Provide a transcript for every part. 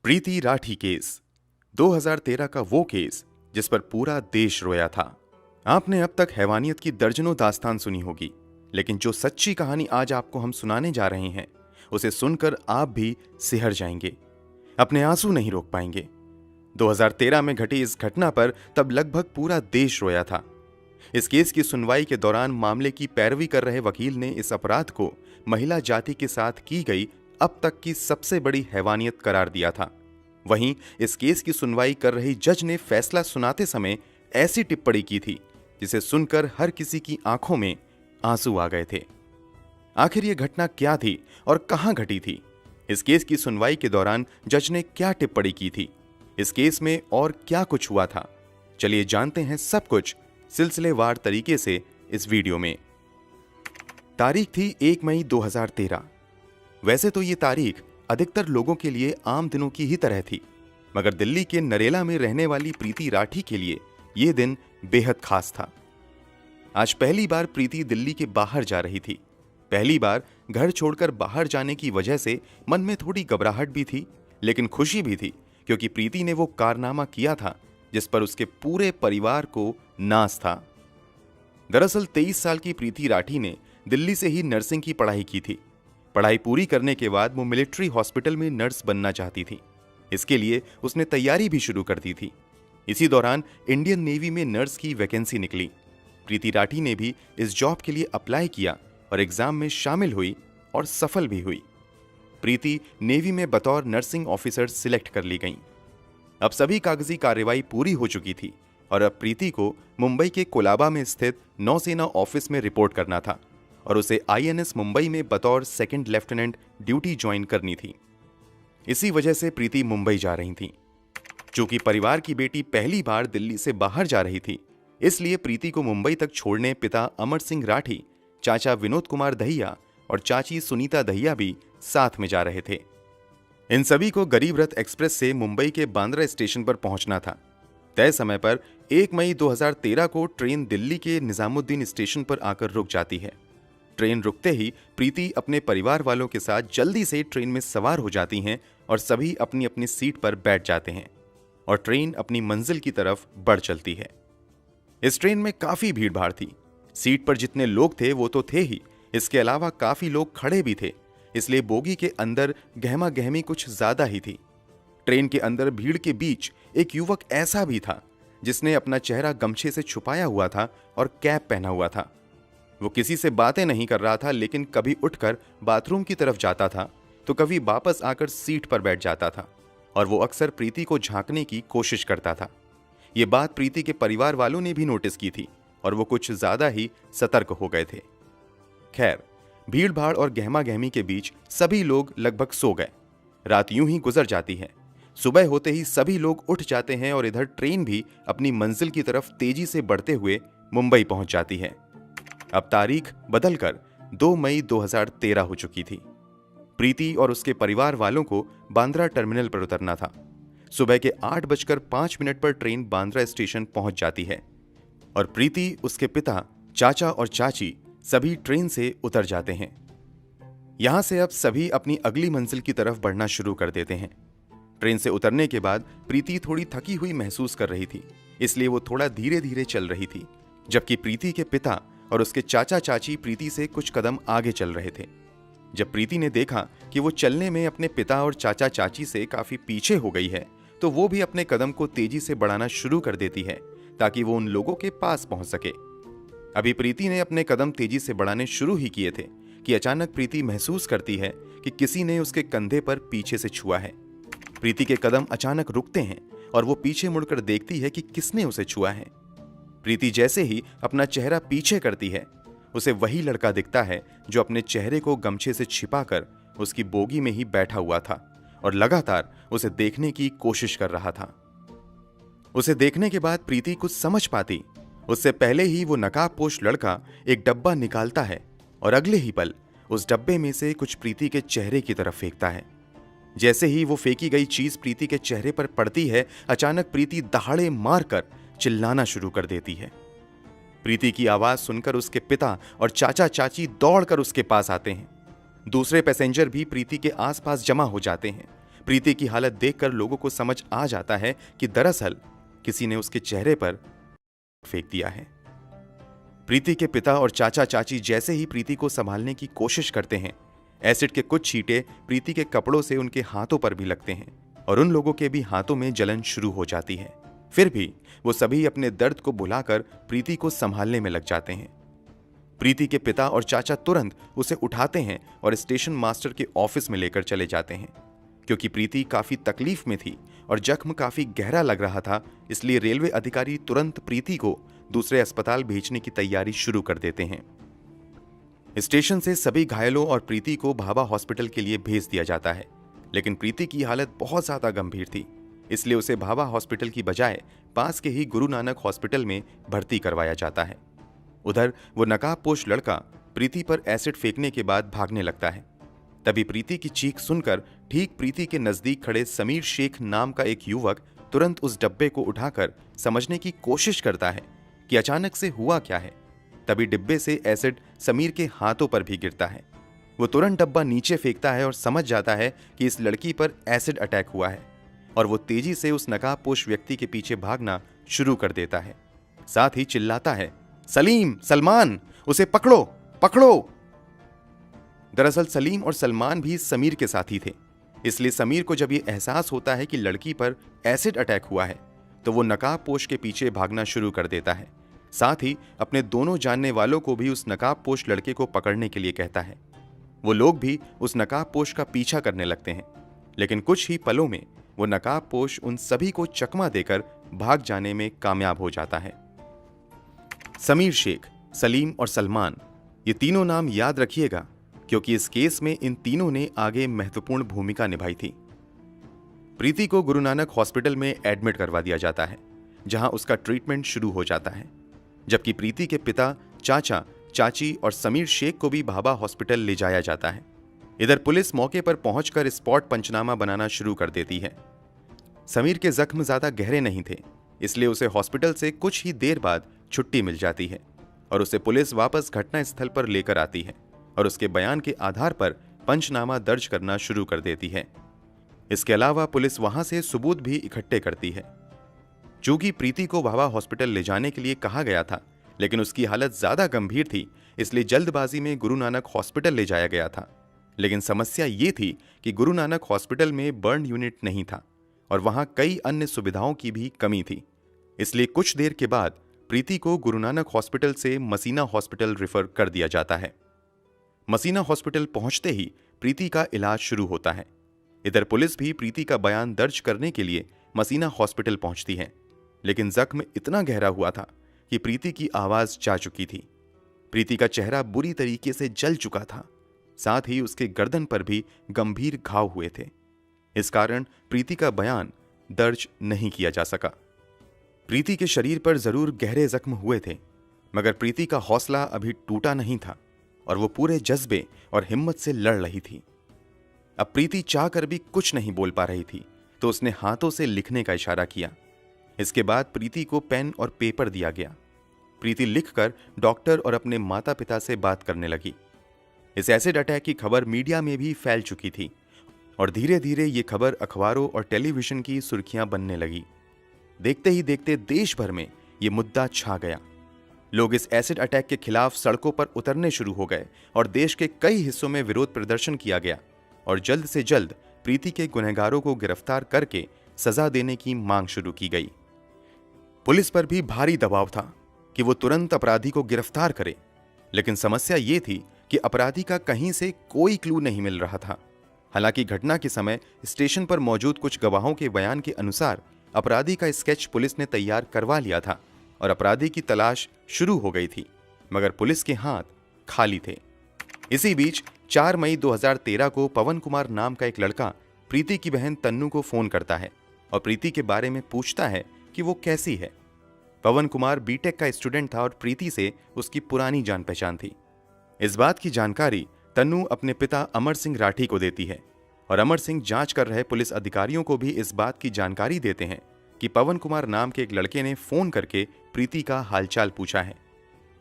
प्रीति Rathi case 2013 का वो case जिस पर पूरा देश रोया था। आपने अब तक हैवानियत की दर्जनों दास्तान सुनी होगी, लेकिन जो सच्ची कहानी आज आपको हम सुनाने जा रहे हैं उसे सुनकर आप भी सिहर जाएंगे, अपने आंसू नहीं रोक पाएंगे। 2013 में घटी इस घटना पर तब लगभग पूरा देश रोया था। इस केस की सुनवाई के दौरान मामले की पैरवी कर रहे वकील ने इस अपराध को महिला जाति के साथ की गई अब तक की सबसे बड़ी हैवानियत करार दिया था। वहीं इस केस की सुनवाई कर रही जज ने फैसला सुनाते समय ऐसी टिप्पणी की थी जिसे सुनकर हर किसी की आंखों में आंसू आ गए थे। आखिर ये घटना क्या थी और कहां घटी थी? इस केस की सुनवाई के दौरान जज ने क्या टिप्पणी की थी? इस केस में और क्या कुछ हुआ था? चलिए जानते हैं सब कुछ सिलसिलेवार तरीके से इस वीडियो में। तारीख थी 1 मई 2013। वैसे तो ये तारीख अधिकतर लोगों के लिए आम दिनों की ही तरह थी, मगर दिल्ली के नरेला में रहने वाली प्रीति राठी के लिए ये दिन बेहद खास था। आज पहली बार प्रीति दिल्ली के बाहर जा रही थी। पहली बार घर छोड़कर बाहर जाने की वजह से मन में थोड़ी घबराहट भी थी, लेकिन खुशी भी थी, क्योंकि प्रीति ने वो कारनामा किया था जिस पर उसके पूरे परिवार को नाज था। दरअसल 23 साल की प्रीति राठी ने दिल्ली से ही नर्सिंग की पढ़ाई की थी। पढ़ाई पूरी करने के बाद वो मिलिट्री हॉस्पिटल में नर्स बनना चाहती थी। इसके लिए उसने तैयारी भी शुरू कर दी थी। इसी दौरान इंडियन नेवी में नर्स की वैकेंसी निकली। प्रीति राठी ने भी इस जॉब के लिए अप्लाई किया और एग्जाम में शामिल हुई और सफल भी हुई। प्रीति नेवी में बतौर नर्सिंग ऑफिसर सिलेक्ट कर ली गई। अब सभी कागजी कार्रवाई पूरी हो चुकी थी और अब प्रीति को मुंबई के कोलाबा में स्थित नौसेना ऑफिस में रिपोर्ट करना था और उसे आईएनएस मुंबई में बतौर सेकंड लेफ्टिनेंट ड्यूटी ज्वाइन करनी थी। इसी वजह से प्रीति मुंबई जा रही थी। चूंकि परिवार की बेटी पहली बार दिल्ली से बाहर जा रही थी, इसलिए प्रीति को मुंबई तक छोड़ने पिता अमर सिंह राठी, चाचा विनोद कुमार दहिया और चाची सुनीता दहिया भी साथ में जा रहे थे। इन सभी को गरीब रथ एक्सप्रेस से मुंबई के बांद्रा स्टेशन पर पहुंचना था। तय समय पर 1 मई 2013 को ट्रेन दिल्ली के निजामुद्दीन स्टेशन पर आकर रुक जाती है। ट्रेन रुकते ही प्रीति अपने परिवार वालों के साथ जल्दी से ट्रेन में सवार हो जाती हैं और सभी अपनी अपनी सीट पर बैठ जाते हैं और ट्रेन अपनी मंजिल की तरफ बढ़ चलती है। इस ट्रेन में काफी भीड़ भाड़ थी। सीट पर जितने लोग थे वो तो थे ही, इसके अलावा काफी लोग खड़े भी थे, इसलिए बोगी के अंदर गहमा गहमी कुछ ज्यादा ही थी। ट्रेन के अंदर भीड़ के बीच एक युवक ऐसा भी था जिसने अपना चेहरा गमछे से छुपाया हुआ था और कैप पहना हुआ था। वो किसी से बातें नहीं कर रहा था, लेकिन कभी उठकर बाथरूम की तरफ जाता था तो कभी वापस आकर सीट पर बैठ जाता था और वो अक्सर प्रीति को झांकने की कोशिश करता था। ये बात प्रीति के परिवार वालों ने भी नोटिस की थी और वो कुछ ज्यादा ही सतर्क हो गए थे। खैर, भीड़ भाड़ और गहमा गहमी के बीच सभी लोग लगभग सो गए। रात यूं ही गुजर जाती है। सुबह होते ही सभी लोग उठ जाते हैं और इधर ट्रेन भी अपनी मंजिल की तरफ तेजी से बढ़ते हुए मुंबई पहुंच जाती है। अब तारीख बदलकर 2 मई 2013 हो चुकी थी। प्रीति और उसके परिवार वालों को बांद्रा टर्मिनल पर उतरना था। सुबह के 8:05 पर ट्रेन बांद्रा स्टेशन पहुंच जाती है और प्रीति, उसके पिता, चाचा और चाची सभी ट्रेन से उतर जाते हैं। यहां से अब सभी अपनी अगली मंजिल की तरफ बढ़ना शुरू कर देते हैं। ट्रेन से उतरने के बाद प्रीति थोड़ी थकी हुई महसूस कर रही थी, इसलिए वो थोड़ा धीरे धीरे चल रही थी, जबकि प्रीति के पिता और उसके चाचा चाची प्रीति से कुछ कदम आगे चल रहे थे। जब प्रीति ने देखा कि वो चलने में अपने पिता और चाचा चाची से काफी पीछे हो गई है, तो वो भी अपने कदम को तेजी से बढ़ाना शुरू कर देती है ताकि वो उन लोगों के पास पहुंच सके। अभी प्रीति ने अपने कदम तेजी से बढ़ाने शुरू ही किए थे कि अचानक प्रीति महसूस करती है कि किसी ने उसके कंधे पर पीछे से छुआ है। प्रीति के कदम अचानक रुकते हैं और वो पीछे मुड़कर देखती है कि किसने उसे छुआ है। प्रीति जैसे ही अपना चेहरा पीछे करती है, उसे वही लड़का दिखता है जो अपने चेहरे को गमछे से छिपाकर उसकी बोगी में ही बैठा हुआ था और लगातार उसे देखने की कोशिश कर रहा था। उसे देखने के बाद प्रीति कुछ समझ पाती उससे पहले ही वो नकाबपोश लड़का एक डब्बा निकालता है और अगले ही पल उस डब्बे में से कुछ प्रीति के चेहरे की तरफ फेंकता है। जैसे ही वो फेंकी गई चीज प्रीति के चेहरे पर पड़ती है, अचानक प्रीति दहाड़े मारकर चिल्लाना शुरू कर देती है। प्रीति की आवाज सुनकर उसके पिता और चाचा चाची दौड़कर उसके पास आते हैं। दूसरे पैसेंजर भी प्रीति के आसपास जमा हो जाते हैं। प्रीति की हालत देखकर लोगों को समझ आ जाता है कि दरअसल किसी ने उसके चेहरे पर फेंक दिया है। प्रीति के पिता और चाचा चाची जैसे ही प्रीति को संभालने की कोशिश करते हैं, एसिड के कुछ छींटे प्रीति के कपड़ों से उनके हाथों पर भी लगते हैं और उन लोगों के भी हाथों में जलन शुरू हो जाती है। फिर भी वो सभी अपने दर्द को भुलाकर प्रीति को संभालने में लग जाते हैं। प्रीति के पिता और चाचा तुरंत उसे उठाते हैं और स्टेशन मास्टर के ऑफिस में लेकर चले जाते हैं। क्योंकि प्रीति काफी तकलीफ में थी और जख्म काफी गहरा लग रहा था, इसलिए रेलवे अधिकारी तुरंत प्रीति को दूसरे अस्पताल भेजने की तैयारी शुरू कर देते हैं। स्टेशन से सभी घायलों और प्रीति को भाभा हॉस्पिटल के लिए भेज दिया जाता है, लेकिन प्रीति की हालत बहुत ज्यादा गंभीर थी, इसलिए उसे भाभा हॉस्पिटल की बजाय पास के ही गुरु नानक हॉस्पिटल में भर्ती करवाया जाता है। उधर वो नकाबपोश लड़का प्रीति पर एसिड फेंकने के बाद भागने लगता है। तभी प्रीति की चीख सुनकर ठीक प्रीति के नजदीक खड़े समीर शेख नाम का एक युवक तुरंत उस डब्बे को उठाकर समझने की कोशिश करता है कि अचानक से हुआ क्या है। तभी डिब्बे से एसिड समीर के हाथों पर भी गिरता है। वो तुरंत डब्बा नीचे फेंकता है और समझ जाता है कि इस लड़की पर एसिड अटैक हुआ है और वो तेजी से उस नकाबपोश व्यक्ति के पीछे भागना शुरू कर देता है। साथ ही चिल्लाता है, सलीम, सलमान, उसे पकड़ो, पकड़ो। दरअसल सलीम और सलमान भी समीर के साथी थे, इसलिए समीर को जब ये एहसास होता है कि लड़की पर एसिड अटैक हुआ है तो वो नकाबपोश के पीछे भागना शुरू कर देता है। साथ ही अपने दोनों जानने वालों को भी उस नकाबपोश लड़के को पकड़ने के लिए कहता है। वो लोग भी उस नकाबपोश का पीछा करने लगते हैं, लेकिन कुछ ही पलों में वो नकाबपोश उन सभी को चकमा देकर भाग जाने में कामयाब हो जाता है। समीर शेख, सलीम और सलमान, ये तीनों नाम याद रखिएगा क्योंकि इस केस में इन तीनों ने आगे महत्वपूर्ण भूमिका निभाई थी। प्रीति को गुरु नानक हॉस्पिटल में एडमिट करवा दिया जाता है, जहां उसका ट्रीटमेंट शुरू हो जाता है, जबकि प्रीति के पिता, चाचा, चाची और समीर शेख को भी भाभा हॉस्पिटल ले जाया जाता है। इधर पुलिस मौके पर पहुंचकर स्पॉट पंचनामा बनाना शुरू कर देती है। समीर के जख्म ज्यादा गहरे नहीं थे, इसलिए उसे हॉस्पिटल से कुछ ही देर बाद छुट्टी मिल जाती है और उसे पुलिस वापस घटना स्थल पर लेकर आती है और उसके बयान के आधार पर पंचनामा दर्ज करना शुरू कर देती है। इसके अलावा पुलिस वहां से सबूत भी इकट्ठे करती है। चूंकि प्रीति को भाभा हॉस्पिटल ले जाने के लिए कहा गया था, लेकिन उसकी हालत ज्यादा गंभीर थी, इसलिए जल्दबाजी में गुरु नानक हॉस्पिटल ले जाया गया था। लेकिन समस्या ये थी कि गुरु नानक हॉस्पिटल में बर्न यूनिट नहीं था और वहां कई अन्य सुविधाओं की भी कमी थी। इसलिए कुछ देर के बाद प्रीति को गुरु नानक हॉस्पिटल से मसीना हॉस्पिटल रेफर कर दिया जाता है। मसीना हॉस्पिटल पहुंचते ही प्रीति का इलाज शुरू होता है। इधर पुलिस भी प्रीति का बयान दर्ज करने के लिए मसीना हॉस्पिटल पहुंचती है, लेकिन जख्म इतना गहरा हुआ था कि प्रीति की आवाज जा चुकी थी। प्रीति का चेहरा बुरी तरीके से जल चुका था, साथ ही उसके गर्दन पर भी गंभीर घाव हुए थे। इस कारण प्रीति का बयान दर्ज नहीं किया जा सका। प्रीति के शरीर पर जरूर गहरे जख्म हुए थे, मगर प्रीति का हौसला अभी टूटा नहीं था और वो पूरे जज्बे और हिम्मत से लड़ रही थी। अब प्रीति चाहकर भी कुछ नहीं बोल पा रही थी, तो उसने हाथों से लिखने का इशारा किया। इसके बाद प्रीति को पेन और पेपर दिया गया। प्रीति लिखकर डॉक्टर और अपने माता पिता से बात करने लगी। इस एसिड अटैक की खबर मीडिया में भी फैल चुकी थी और धीरे धीरे ये खबर अखबारों और टेलीविजन की सुर्खियां बनने लगी। देखते ही देखते देश भर में ये मुद्दा छा गया। लोग इस एसिड अटैक के खिलाफ सड़कों पर उतरने शुरू हो गए और देश के कई हिस्सों में विरोध प्रदर्शन किया गया और जल्द से जल्द प्रीति के गुनहगारों को गिरफ्तार करके सजा देने की मांग शुरू की गई। पुलिस पर भी भारी दबाव था कि वो तुरंत अपराधी को गिरफ्तार करे, लेकिन समस्या ये थी कि अपराधी का कहीं से कोई क्लू नहीं मिल रहा था। हालांकि घटना के समय स्टेशन पर मौजूद कुछ गवाहों के बयान के अनुसार अपराधी का स्केच पुलिस ने तैयार करवा लिया था और अपराधी की तलाश शुरू हो गई थी, मगर पुलिस के हाथ खाली थे। इसी बीच 4 मई 2013 को पवन कुमार नाम का एक लड़का प्रीति की बहन तन्नू को फोन करता है और प्रीति के बारे में पूछता है कि वो कैसी है। पवन कुमार बीटेक का स्टूडेंट था और प्रीति से उसकी पुरानी जान पहचान थी। इस बात की जानकारी तन्नू अपने पिता अमर सिंह राठी को देती है और अमर सिंह जांच कर रहे पुलिस अधिकारियों को भी इस बात की जानकारी देते हैं कि पवन कुमार नाम के एक लड़के ने फोन करके प्रीति का हालचाल पूछा है।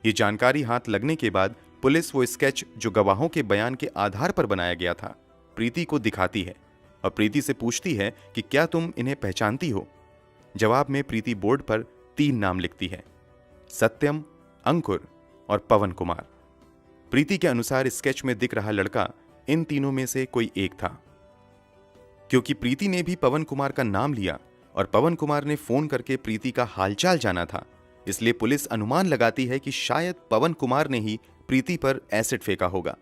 ये जानकारी हाथ लगने के बाद पुलिस वो स्केच जो गवाहों के बयान के आधार पर बनाया गया था प्रीति को दिखाती है और प्रीति से पूछती है कि क्या तुम इन्हें पहचानती हो। जवाब में प्रीति बोर्ड पर 3 नाम लिखती है, सत्यम, अंकुर और पवन कुमार। प्रीति के अनुसार स्केच में दिख रहा लड़का इन तीनों में से कोई एक था। क्योंकि प्रीति ने भी पवन कुमार का नाम लिया और पवन कुमार ने फोन करके प्रीति का हालचाल जाना था, इसलिए पुलिस अनुमान लगाती है कि शायद पवन कुमार ने ही प्रीति पर एसिड फेंका होगा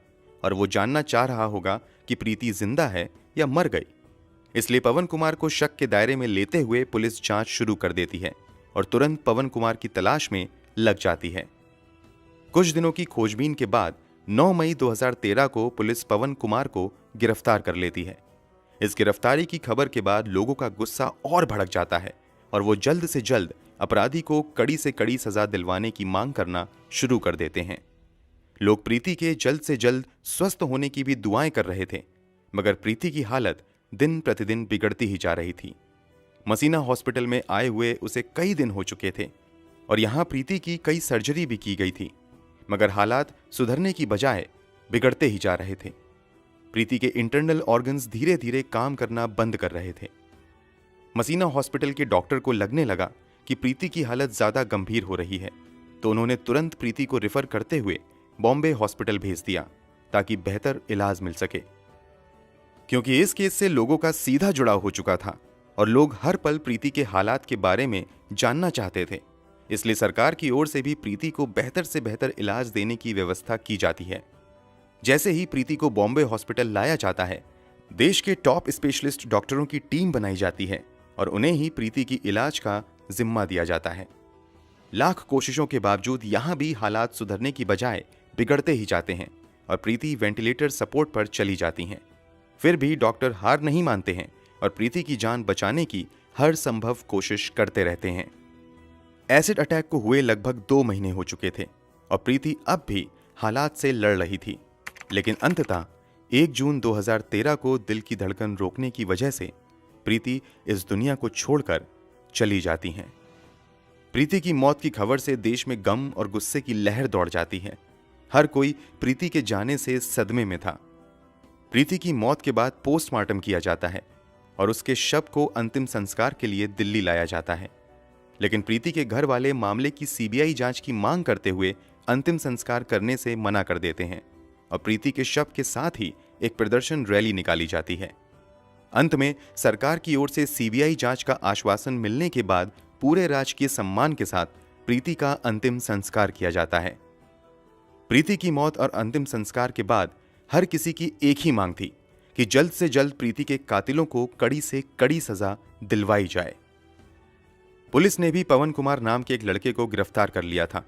और वो जानना चाह रहा होगा कि प्रीति जिंदा है या मर गई। इसलिए पवन कुमार को शक के दायरे में लेते हुए पुलिस जांच शुरू कर देती है और तुरंत पवन कुमार की तलाश में लग जाती है। कुछ दिनों की खोजबीन के बाद 9 मई 2013 को पुलिस पवन कुमार को गिरफ्तार कर लेती है। इस गिरफ्तारी की खबर के बाद लोगों का गुस्सा और भड़क जाता है और वो जल्द से जल्द अपराधी को कड़ी से कड़ी सजा दिलवाने की मांग करना शुरू कर देते हैं। लोग प्रीति के जल्द से जल्द स्वस्थ होने की भी दुआएं कर रहे थे, मगर प्रीति की हालत दिन प्रतिदिन बिगड़ती ही जा रही थी। मसीना हॉस्पिटल में आए हुए उसे कई दिन हो चुके थे और यहां प्रीति की कई सर्जरी भी की गई थी, मगर हालात सुधरने की बजाय बिगड़ते ही जा रहे थे। प्रीति के इंटरनल ऑर्गन्स धीरे धीरे काम करना बंद कर रहे थे। मसीना हॉस्पिटल के डॉक्टर को लगने लगा कि प्रीति की हालत ज्यादा गंभीर हो रही है, तो उन्होंने तुरंत प्रीति को रेफर करते हुए बॉम्बे हॉस्पिटल भेज दिया ताकि बेहतर इलाज मिल सके। क्योंकि इस केस से लोगों का सीधा जुड़ाव हो चुका था और लोग हर पल प्रीति के हालात के बारे में जानना चाहते थे, इसलिए सरकार की ओर से भी प्रीति को बेहतर से बेहतर इलाज देने की व्यवस्था की जाती है। जैसे ही प्रीति को बॉम्बे हॉस्पिटल लाया जाता है, देश के टॉप स्पेशलिस्ट डॉक्टरों की टीम बनाई जाती है और उन्हें ही प्रीति की इलाज का जिम्मा दिया जाता है। लाख कोशिशों के बावजूद यहां भी हालात सुधरने की बजाय बिगड़ते ही जाते हैं और प्रीति वेंटिलेटर सपोर्ट पर चली जाती हैं। फिर भी डॉक्टर हार नहीं मानते हैं और प्रीति की जान बचाने की हर संभव कोशिश करते रहते हैं। एसिड अटैक को हुए लगभग 2 महीने हो चुके थे और प्रीति अब भी हालात से लड़ रही थी, लेकिन अंततः 1 जून 2013 को दिल की धड़कन रोकने की वजह से प्रीति इस दुनिया को छोड़कर चली जाती हैं। प्रीति की मौत की खबर से देश में गम और गुस्से की लहर दौड़ जाती है। हर कोई प्रीति के जाने से सदमे में था। प्रीति की मौत के बाद पोस्टमार्टम किया जाता है और उसके शव को अंतिम संस्कार के लिए दिल्ली लाया जाता है, लेकिन प्रीति के घर वाले मामले की सीबीआई जांच की मांग करते हुए अंतिम संस्कार करने से मना कर देते हैं और प्रीति के शव के साथ ही एक प्रदर्शन रैली निकाली जाती है। अंत में सरकार की ओर से सीबीआई जांच का आश्वासन मिलने के बाद पूरे राजकीय सम्मान के साथ प्रीति का अंतिम संस्कार किया जाता है। प्रीति की मौत और अंतिम संस्कार के बाद हर किसी की एक ही मांग थी कि जल्द से जल्द प्रीति के कातिलों को कड़ी से कड़ी सजा दिलवाई जाए। पुलिस ने भी पवन कुमार नाम के एक लड़के को गिरफ्तार कर लिया था,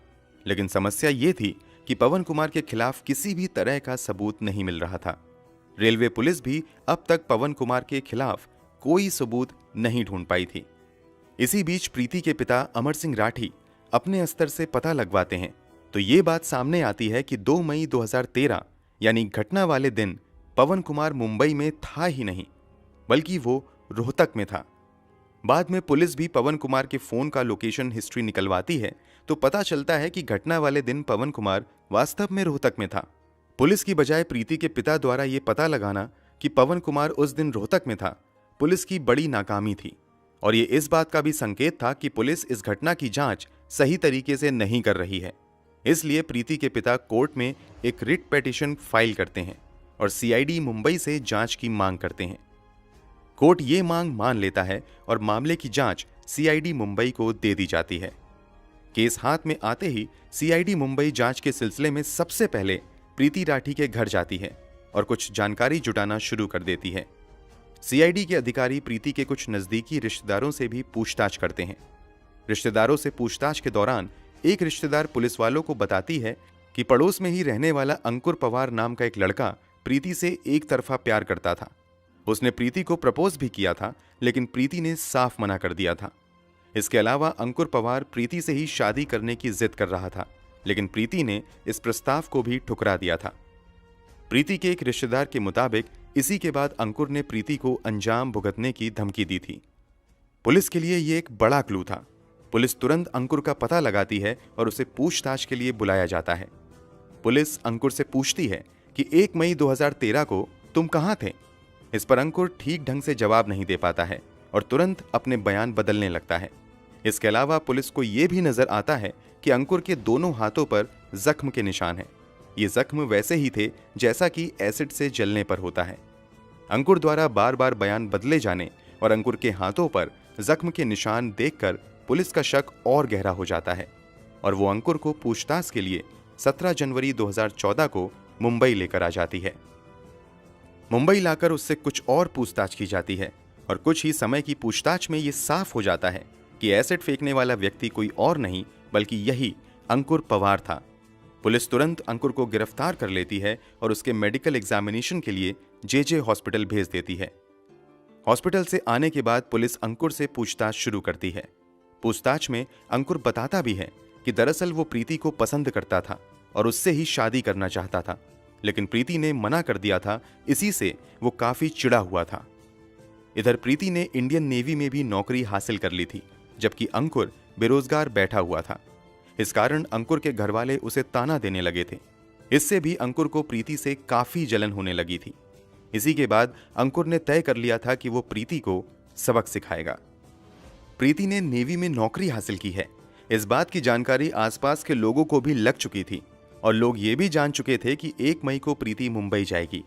लेकिन समस्या ये थी कि पवन कुमार के खिलाफ किसी भी तरह का सबूत नहीं मिल रहा था। रेलवे पुलिस भी अब तक पवन कुमार के खिलाफ कोई सबूत नहीं ढूंढ पाई थी। इसी बीच प्रीति के पिता अमर सिंह राठी अपने स्तर से पता लगवाते हैं तो ये बात सामने आती है कि 2 मई 2013 यानी घटना वाले दिन पवन कुमार मुंबई में था ही नहीं, बल्कि वो रोहतक में था। बाद में पुलिस भी पवन कुमार के फोन का लोकेशन हिस्ट्री निकलवाती है तो पता चलता है कि घटना वाले दिन पवन कुमार वास्तव में रोहतक में था। पुलिस की बजाय प्रीति के पिता द्वारा यह पता लगाना कि पवन कुमार उस दिन रोहतक में था, पुलिस की बड़ी नाकामी थी और ये इस बात का भी संकेत था कि पुलिस इस घटना की जांच सही तरीके से नहीं कर रही है। इसलिए प्रीति के पिता कोर्ट में एक रिट पिटीशन फाइल करते हैं और सीआईडी मुंबई से जांच की मांग करते हैं। कोर्ट ये मांग मान लेता है और मामले की जांच सीआईडी मुंबई को दे दी जाती है। केस हाथ में आते ही सीआईडी मुंबई जांच के सिलसिले में सबसे पहले प्रीति राठी के घर जाती है और कुछ जानकारी जुटाना शुरू कर देती है। सीआईडी के अधिकारी प्रीति के कुछ नजदीकी रिश्तेदारों से भी पूछताछ करते हैं। रिश्तेदारों से पूछताछ के दौरान एक रिश्तेदार पुलिस वालों को बताती है कि पड़ोस में ही रहने वाला अंकुर पवार नाम का एक लड़का प्रीति से एक तरफा प्यार करता था। उसने प्रीति को प्रपोज भी किया था, लेकिन प्रीति ने साफ मना कर दिया था। इसके अलावा अंकुर पवार प्रीति से ही शादी करने की जिद कर रहा था, लेकिन प्रीति ने इस प्रस्ताव को भी ठुकरा दिया था। प्रीति के एक रिश्तेदार के मुताबिक इसी के बाद अंकुर ने प्रीति को अंजाम भुगतने की धमकी दी थी। पुलिस के लिए यह एक बड़ा क्लू था। पुलिस तुरंत अंकुर का पता लगाती है और उसे पूछताछ के लिए बुलाया जाता है। पुलिस अंकुर से पूछती है कि 1 मई 2013 को तुम कहां थे? इस पर अंकुर ठीक ढंग से जवाब नहीं दे पाता है और तुरंत अपने बयान बदलने लगता है। इसके अलावा पुलिस को यह भी नजर आता है कि अंकुर के दोनों हाथों पर जख्म के निशान हैं। ये जख्म वैसे ही थे जैसा कि एसिड से जलने पर होता है। अंकुर द्वारा बार बार बयान बदले जाने और अंकुर के हाथों पर जख्म के निशान देखकर पुलिस का शक और गहरा हो जाता है और वो अंकुर को पूछताछ के लिए 17 जनवरी 2014 को मुंबई लेकर आ जाती है। मुंबई लाकर उससे कुछ और पूछताछ की जाती है और कुछ ही समय की पूछताछ में ये साफ हो जाता है कि एसिड फेंकने वाला व्यक्ति कोई और नहीं बल्कि यही अंकुर पवार था। पुलिस तुरंत अंकुर को गिरफ्तार कर लेती है और उसके मेडिकल एग्जामिनेशन के लिए जेजे हॉस्पिटल भेज देती है। हॉस्पिटल से आने के बाद पुलिस अंकुर से पूछताछ शुरू करती है। पूछताछ में अंकुर बताता भी है कि दरअसल वो प्रीति को पसंद करता था और उससे ही शादी करना चाहता था, लेकिन प्रीति ने मना कर दिया था। इसी से वो काफी चिढ़ा हुआ था। इधर प्रीति ने इंडियन नेवी में भी नौकरी हासिल कर ली थी, जबकि अंकुर बेरोजगार बैठा हुआ था। इस कारण अंकुर के घरवाले उसे ताना देने लगे थे। इससे भी अंकुर को प्रीति से काफी जलन होने लगी थी। इसी के बाद अंकुर ने तय कर लिया था कि वो प्रीति को सबक सिखाएगा। प्रीति ने नेवी में नौकरी हासिल की है, इस बात की जानकारी आसपास के लोगों को भी लग चुकी थी और लोग ये भी जान चुके थे कि 1 मई को प्रीति मुंबई जाएगी।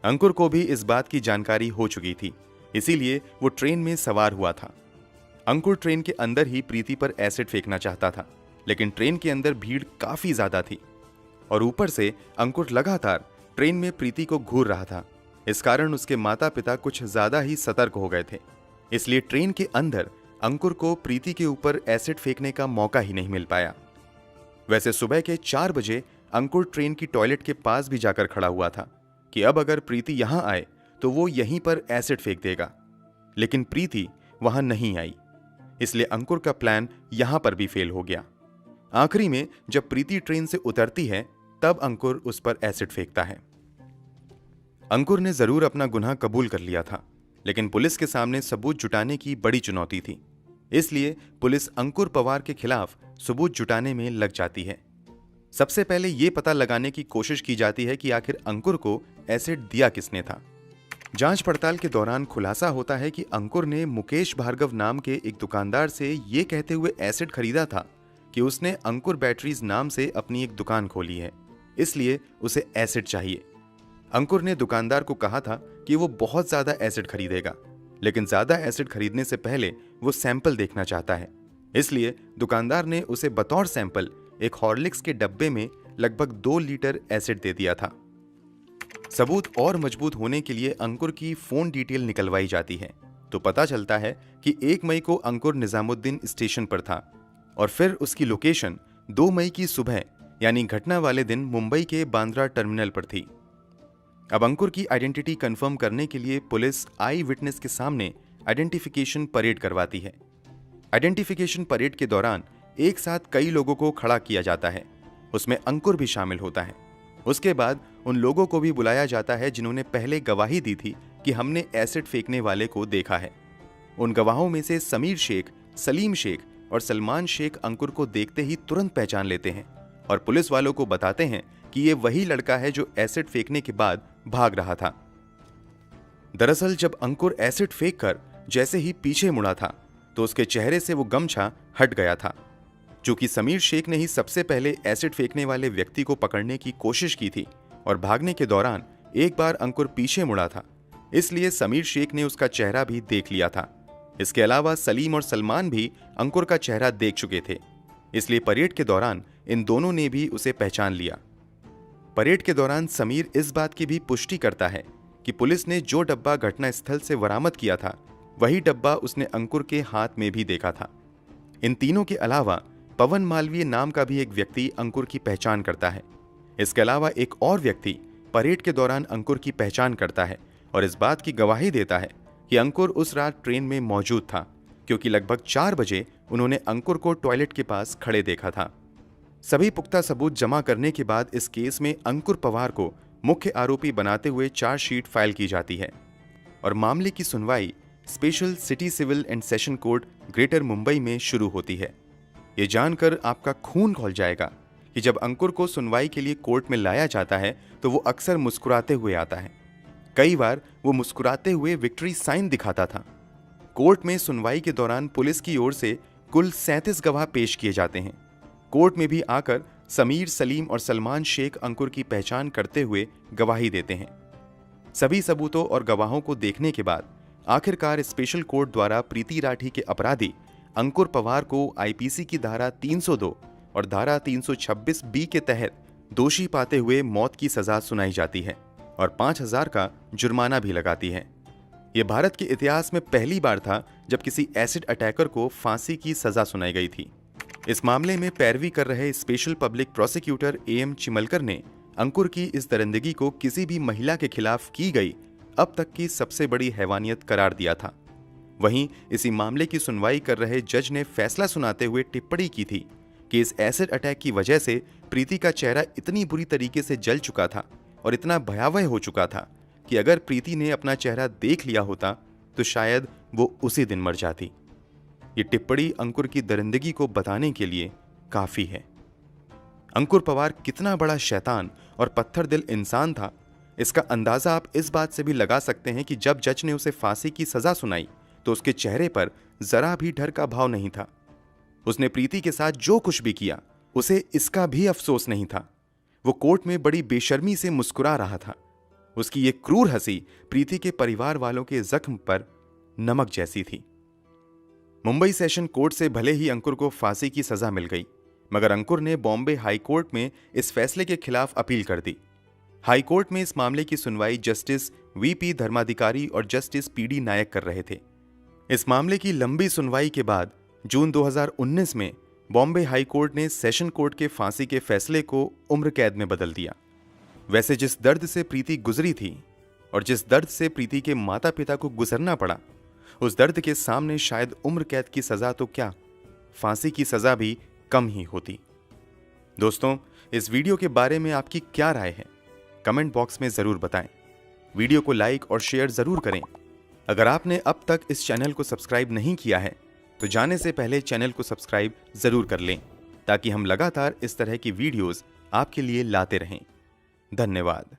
अंकुर को भी इस बात की जानकारी हो चुकी थी, इसीलिए वो ट्रेन में सवार हुआ था। अंकुर ट्रेन के अंदर ही प्रीति पर एसिड फेंकना चाहता था, लेकिन ट्रेन के अंदर भीड़ काफी ज्यादा थी और ऊपर से अंकुर लगातार ट्रेन में प्रीति को घूर रहा था। इस कारण उसके माता पिता कुछ ज्यादा ही सतर्क हो गए थे, इसलिए ट्रेन के अंदर अंकुर को प्रीति के ऊपर एसिड फेंकने का मौका ही नहीं मिल पाया। वैसे सुबह के 4 बजे अंकुर ट्रेन की टॉयलेट के पास भी जाकर खड़ा हुआ था कि अब अगर प्रीति यहां आए तो वो यहीं पर एसिड फेंक देगा, लेकिन प्रीति वहां नहीं आई, इसलिए अंकुर का प्लान यहां पर भी फेल हो गया। आखिरी में जब प्रीति ट्रेन से उतरती है तब अंकुर उस पर एसिड फेंकता है। अंकुर ने जरूर अपना गुनाह कबूल कर लिया था, लेकिन पुलिस के सामने सबूत जुटाने की बड़ी चुनौती थी, इसलिए पुलिस अंकुर पवार के खिलाफ सबूत जुटाने में लग जाती है। सबसे पहले यह पता लगाने की कोशिश की जाती है कि आखिर अंकुर को एसिड दिया किसने था। जांच पड़ताल के दौरान खुलासा होता है कि अंकुर ने मुकेश भार्गव नाम के एक दुकानदार से यह कहते हुए एसिड खरीदा था कि उसने अंकुर बैटरीज नाम से अपनी एक दुकान खोली है, इसलिए उसे एसिड चाहिए। अंकुर ने दुकानदार को कहा था कि वो बहुत ज्यादा एसिड खरीदेगा, लेकिन ज्यादा एसिड खरीदने से पहले वो सैंपल देखना चाहता है, इसलिए दुकानदार ने उसे बतौर सैंपल एक हॉर्लिक्स के डब्बे में लगभग 2 लीटर एसिड दे दिया था। सबूत और मजबूत होने के लिए अंकुर की फोन डिटेल निकलवाई जाती है, तो पता चलता है कि 1 मई को अंकुर निजामुद्दीन स्टेशन पर था और फिर उसकी लोकेशन 2 मई की सुबह यानी घटना वाले दिन मुंबई के बांद्रा टर्मिनल पर थी। अब अंकुर की आइडेंटिटी कंफर्म करने के लिए पुलिस आई विटनेस के सामने आइडेंटिफिकेशन परेड करवाती है। आइडेंटिफिकेशन परेड के दौरान एक साथ कई लोगों को खड़ा किया जाता है, उसमें अंकुर भी शामिल होता है। उसके बाद उन लोगों को भी बुलाया जाता है जिन्होंने पहले गवाही दी थी कि हमने एसिड फेंकने वाले को देखा है। उन गवाहों में से समीर शेख, सलीम शेख और सलमान शेख अंकुर को देखते ही तुरंत पहचान लेते हैं और पुलिस वालों को बताते हैं कि ये वही लड़का है जो एसिड फेंकने के बाद भाग रहा था। दरअसल जब अंकुर एसिड फेंक कर जैसे ही पीछे मुड़ा था तो उसके चेहरे से वो गमछा हट गया था। चूंकि समीर शेख ने ही सबसे पहले एसिड फेंकने वाले व्यक्ति को पकड़ने की कोशिश की थी और भागने के दौरान एक बार अंकुर पीछे मुड़ा था, इसलिए समीर शेख ने उसका चेहरा भी देख लिया था। इसके अलावा सलीम और सलमान भी अंकुर का चेहरा देख चुके थे, इसलिए परेड के दौरान इन दोनों ने भी उसे पहचान लिया। परेड के दौरान समीर इस बात की भी पुष्टि करता है कि पुलिस ने जो डब्बा घटना स्थल से बरामद किया था वही डब्बा उसने अंकुर के हाथ में भी देखा था। इन तीनों के अलावा पवन मालवीय नाम का भी एक व्यक्ति अंकुर की पहचान करता है। इसके अलावा एक और व्यक्ति परेड के दौरान अंकुर की पहचान करता है और इस बात की गवाही देता है कि अंकुर उस रात ट्रेन में मौजूद था, क्योंकि लगभग 4 बजे उन्होंने अंकुर को टॉयलेट के पास खड़े देखा था। सभी पुख्ता सबूत जमा करने के बाद इस केस में अंकुर पवार को मुख्य आरोपी बनाते हुए चार्जशीट फाइल की जाती है और मामले की सुनवाई special city civil and session court greater Mumbai में शुरू होती है। ये जानकर आपका खून खौल जाएगा कि जब अंकुर को सुनवाई के लिए कोर्ट में लाया जाता है तो वो अक्सर मुस्कुराते हुए आता है। कई बार वो मुस्कुराते हुए विक्ट्री साइन दिखाता था। कोर्ट में सुनवाई के दौरान पुलिस की ओर से कुल 37 गवाह पेश किए जाते हैं। कोर्ट में भी आकर समीर, सलीम और सलमान शेख अंकुर की पहचान करते हुए गवाही देते हैं। सभी सबूतों और गवाहों को देखने के बाद आखिरकार स्पेशल कोर्ट द्वारा प्रीति राठी के अपराधी अंकुर पवार को आईपीसी की धारा 302 और धारा 326 बी के तहत दोषी पाते हुए मौत की सजा सुनाई जाती है और 5,000 का जुर्माना भी लगाती है। यह भारत के इतिहास में पहली बार था जब किसी एसिड अटैकर को फांसी की सजा सुनाई गई थी। इस मामले में पैरवी कर रहे स्पेशल पब्लिक प्रोसिक्यूटर एएम चिमलकर ने अंकुर की इस दरिंदगी को किसी भी महिला के खिलाफ की गई अब तक की सबसे बड़ी हैवानियत करार दिया था। वहीं इसी मामले की सुनवाई कर रहे जज ने फैसला सुनाते हुए टिप्पणी की थी कि इस एसिड अटैक की वजह से प्रीति का चेहरा इतनी बुरी तरीके से जल चुका था और इतना भयावह हो चुका था कि अगर प्रीति ने अपना चेहरा देख लिया होता तो शायद वो उसी दिन मर जाती। ये टिप्पणी अंकुर की दरिंदगी को बताने के लिए काफी है। अंकुर पवार कितना बड़ा शैतान और पत्थर दिल इंसान था, इसका अंदाजा आप इस बात से भी लगा सकते हैं कि जब जज ने उसे फांसी की सजा सुनाई तो उसके चेहरे पर जरा भी डर का भाव नहीं था। उसने प्रीति के साथ जो कुछ भी किया उसे इसका भी अफसोस नहीं था। वो कोर्ट में बड़ी बेशर्मी से मुस्कुरा रहा था। उसकी ये क्रूर हंसी प्रीति के परिवार वालों के जख्म पर नमक जैसी थी। मुंबई सेशन कोर्ट से भले ही अंकुर को फांसी की सजा मिल गई, मगर अंकुर ने बॉम्बे हाई कोर्ट में इस फैसले के खिलाफ अपील कर दी। हाई कोर्ट में इस मामले की सुनवाई जस्टिस वीपी धर्माधिकारी और जस्टिस पीडी नायक कर रहे थे। इस मामले की लंबी सुनवाई के बाद जून 2019 में बॉम्बे हाई कोर्ट ने सेशन कोर्ट के फांसी के फैसले को उम्र कैद में बदल दिया। वैसे जिस दर्द से प्रीति गुजरी थी और जिस दर्द से प्रीति के माता पिता को गुजरना पड़ा, उस दर्द के सामने शायद उम्र कैद की सजा तो क्या, फांसी की सजा भी कम ही होती। दोस्तों, इस वीडियो के बारे में आपकी क्या राय है, कमेंट बॉक्स में जरूर बताएं। वीडियो को लाइक और शेयर जरूर करें। अगर आपने अब तक इस चैनल को सब्सक्राइब नहीं किया है तो जाने से पहले चैनल को सब्सक्राइब जरूर कर लें ताकि हम लगातार इस तरह की वीडियोस आपके लिए लाते रहें। धन्यवाद।